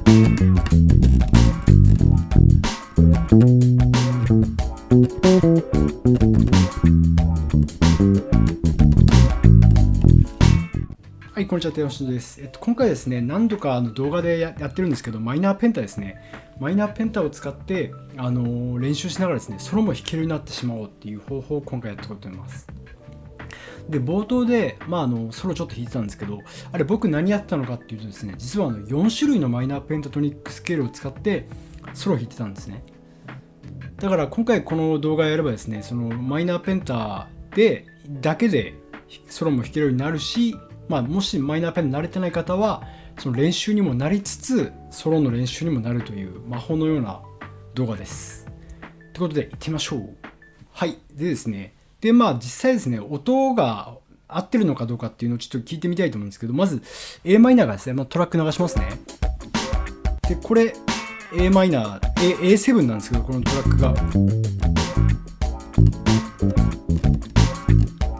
はい、こんにちは、テオシです。今回ですね、何度か動画でやってるんですけど、マイナーペンタですね。マイナーペンタを使って、練習しながらですね、ソロも弾けるようになってしまおうっていう方法を今回やっていこうと思います。で、冒頭で、ソロちょっと弾いてたんですけど、あれ僕何やってたのかっていうとですね、実は4種類のマイナーペンタトニックスケールを使ってソロを弾いてたんですね。だから今回この動画をやればですね、そのマイナーペンタだけでソロも弾けるようになるし、もしマイナーペンタ慣れてない方はその練習にもなりつつソロの練習にもなるという魔法のような動画です。ということで行ってみましょう。はい。でですね、実際ですね、音が合ってるのかどうかっていうのをちょっと聞いてみたいと思うんですけど、まず a マイナーがですね、トラック流しますね。で、これ a マイナー、A7 なんですけど、このトラックが。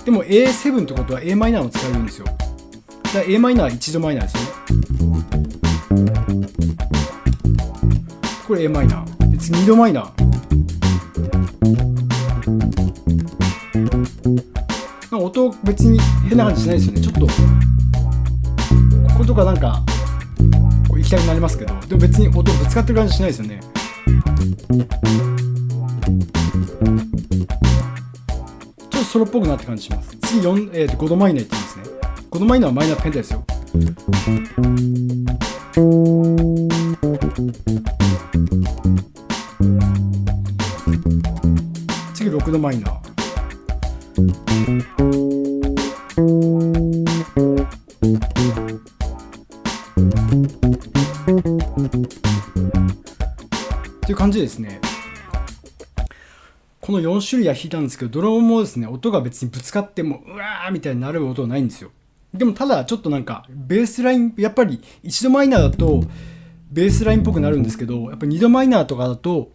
でも A7 ってことは a マイナーも使えるんですよ。だから a マイナー1度マイナーですね。これ a マイナー。で次2度マイナー。音別に変な感じしないですよね。ちょっとこことかなんかこう行きたくなりますけど、でも別に音ぶつかってる感じしないですよね。ちょっとソロっぽくなって感じします。次5度マイナーいってますね。5度マイナーはマイナーペンタですよ。次6度マイナー。っていう感じですね。この4種類は弾いたんですけど、ドラムもですね、音が別にぶつかってもうわーみたいになる音はないんですよ。でもただちょっとなんかベースライン、やっぱり1度マイナーだとベースラインっぽくなるんですけど、やっぱ2度マイナーとかだと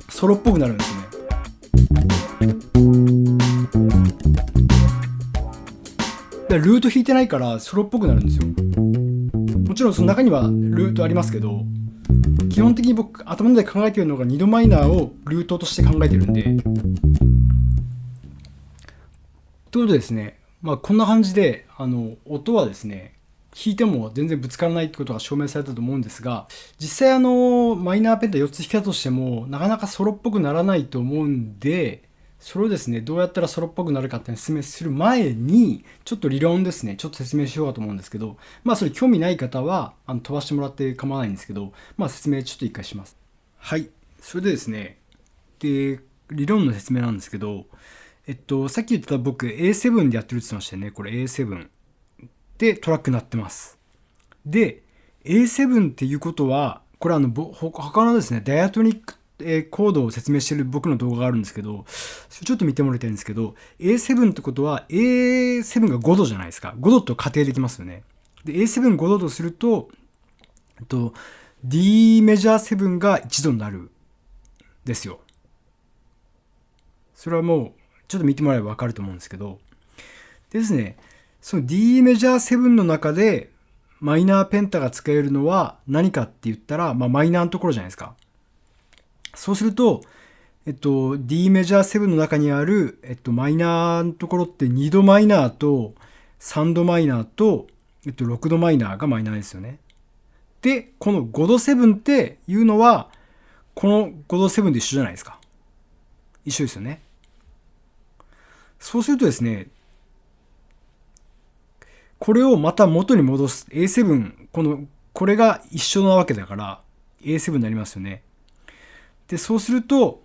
ソロっぽくなるんですね。ルート弾いてないからソロっぽくなるんですよ。もちろんその中にはルートありますけど、基本的に僕頭の中で考えているのが2度マイナーをルートとして考えてるんで。ということでですね、こんな感じで音はですね、弾いても全然ぶつからないってことが証明されたと思うんですが、実際マイナーペンタ4つ弾けたとしてもなかなかソロっぽくならないと思うんで、それをですね、どうやったらソロっぽくなるかって説明する前にちょっと理論ですね、ちょっと説明しようかと思うんですけど、それ興味ない方は飛ばしてもらって構わないんですけど、説明ちょっと一回します。はい、それでですね、で理論の説明なんですけど、さっき言ってた僕 A7 でやってるって言ってましたよね。これ A7 でトラックになってます。で A7 っていうことは、これ他のですねダイアトニックコードを説明している僕の動画があるんですけど、それちょっと見てもらいたいんですけど、 A7 ってことは A7 が5度じゃないですか。5度と仮定できますよね。で A7 5度とすると、D メジャー7が1度になるんですよ。それはもうちょっと見てもらえば分かると思うんですけど、でですね、その D メジャー7の中でマイナーペンタが使えるのは何かって言ったら、マイナーのところじゃないですか。そうすると、D メジャー7の中にある、マイナーのところって2度マイナーと3度マイナーと、6度マイナーがマイナーですよね。で、この5度7っていうのは、この5度7で一緒じゃないですか。一緒ですよね。そうするとですね、これをまた元に戻す A7、これが一緒なわけだから A7 になりますよね。で、そうすると、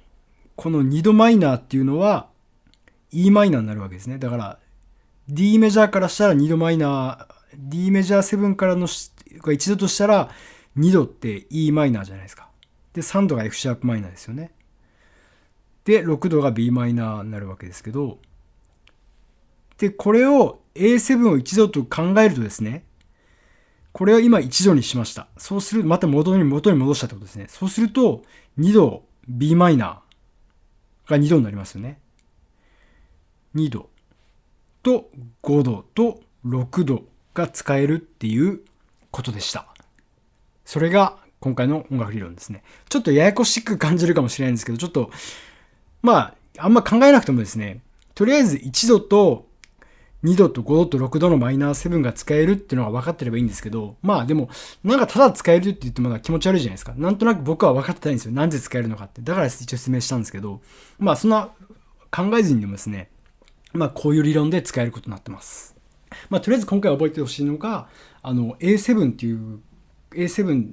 この2度マイナーっていうのは E マイナーになるわけですね。だから D メジャーからしたら2度マイナー、D メジャー7からのが1度としたら2度って E マイナーじゃないですか。で、3度が F シャープマイナーですよね。で、6度が B マイナーになるわけですけど、で、これを A7 を1度と考えるとですね、これを今1度にしました。そうすると、また元に戻したってことですね。そうすると、2度 b マイナーが2度になりますよね。2度と5度と6度が使えるっていうことでした。それが今回の音楽理論ですね。ちょっとややこしく感じるかもしれないんですけど、ちょっと、あんま考えなくてもですね、とりあえず1度と2度と5度と6度のマイナーセブンが使えるっていうのが分かってればいいんですけど、でも、なんかただ使えるって言っても気持ち悪いじゃないですか。なんとなく僕は分かってないんですよ。なんで使えるのかって。だから一応説明したんですけど、そんな考えずにでもですね、こういう理論で使えることになってます。とりあえず今回覚えてほしいのが、A7 っていう、A7 っ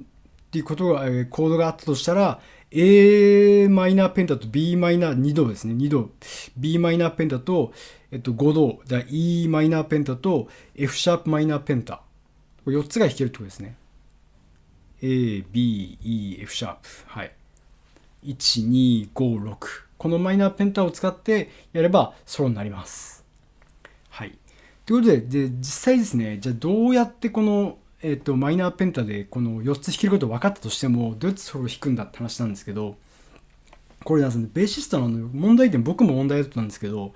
ていうことが、コードがあったとしたら、A マイナーペンタと B マイナー2度ですね。2度。B マイナーペンタと、5度。E マイナーペンタと F シャープマイナーペンタ。これ4つが弾けるってことですね。A, B, E, F シャープ。はい。1、2、5、6。このマイナーペンタを使ってやればソロになります。はい。ということで、実際ですね、じゃあどうやってこの、マイナーペンタでこの4つ弾けること分かったとしても、どうやってソロを弾くんだって話なんですけど、これなんですね、ベーシストの問題点、僕も問題だったんですけど、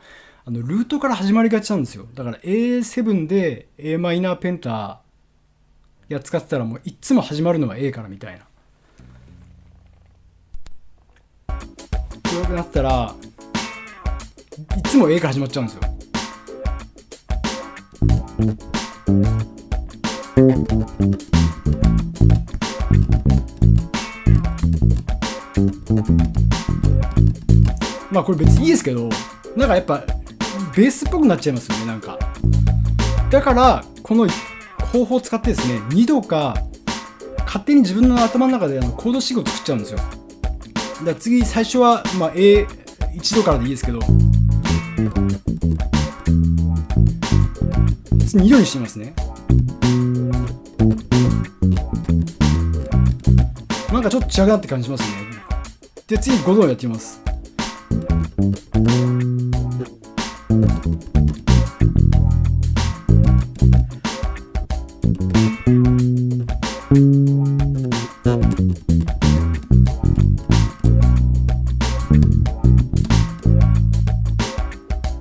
ルートから始まりがちなんですよ。だから A7 で a マイナーペンタ使ってたらもういつも始まるのは A からみたいな。強くなったらいつも A から始まっちゃうんですよ。これ別にいいですけど、なんかやっぱベースっぽくなっちゃいますよね。なんかだからこの方法を使ってですね、2度か勝手に自分の頭の中でコード式を作っちゃうんですよ。だから次最初はA1 度からでいいですけど、2度にしてみますね。なんかちょっと違うなって感じしますね。で次5度やってみます。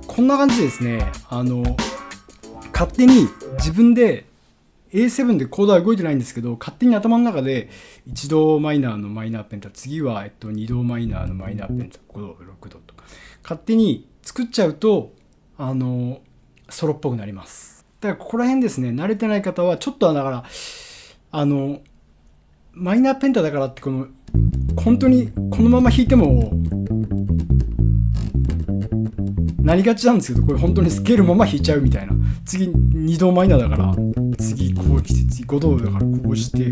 こんな感じでですね、勝手に自分で A7 でコードは動いてないんですけど、勝手に頭の中で1度マイナーのマイナーペンタ、次は2度マイナーのマイナーペンタ、5度、6度とか勝手に作っちゃうとソロっぽくなります。だからここら辺ですね、慣れてない方はちょっとだからマイナーペンタだからって本当にこのまま弾いてもなりがちなんですけど、これ本当にスケールまま弾いちゃうみたいな。次2度マイナーだから次こう来て、次5度だからこうして、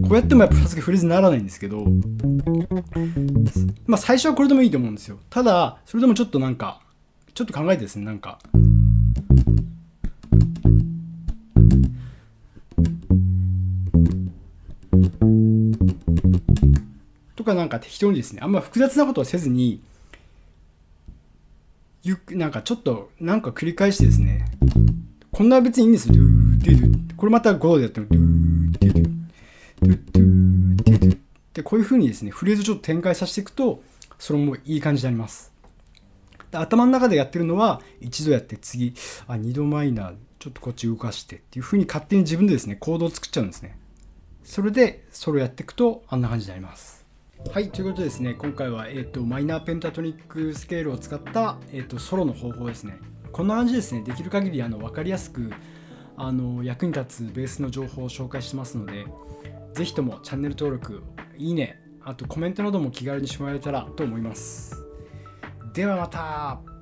こうやってもやっぱさすがにフレーズにならないんですけど、最初はこれでもいいと思うんですよ。ただそれでもちょっと考えてですね、とか適当にですね、あんま複雑なことはせずにちょっと繰り返してですね、こんな別にいいんですよ。これまた5度でやってもで、こういう風にですね、フレーズをちょっと展開させていくとそれもいい感じになります。頭の中でやってるのは1度やって次2度マイナーちょっとこっち動かしてっていう風に勝手に自分でですねコードを作っちゃうんですね。それでそれをやっていくとあんな感じになります。はい、ということでですね、今回は、マイナーペンタトニックスケールを使った、ソロの方法ですね。こんな感じですね。できる限り分かりやすく役に立つベースの情報を紹介してますので、ぜひともチャンネル登録、いいね、あとコメントなども気軽にしてもらえたらと思います。ではまた。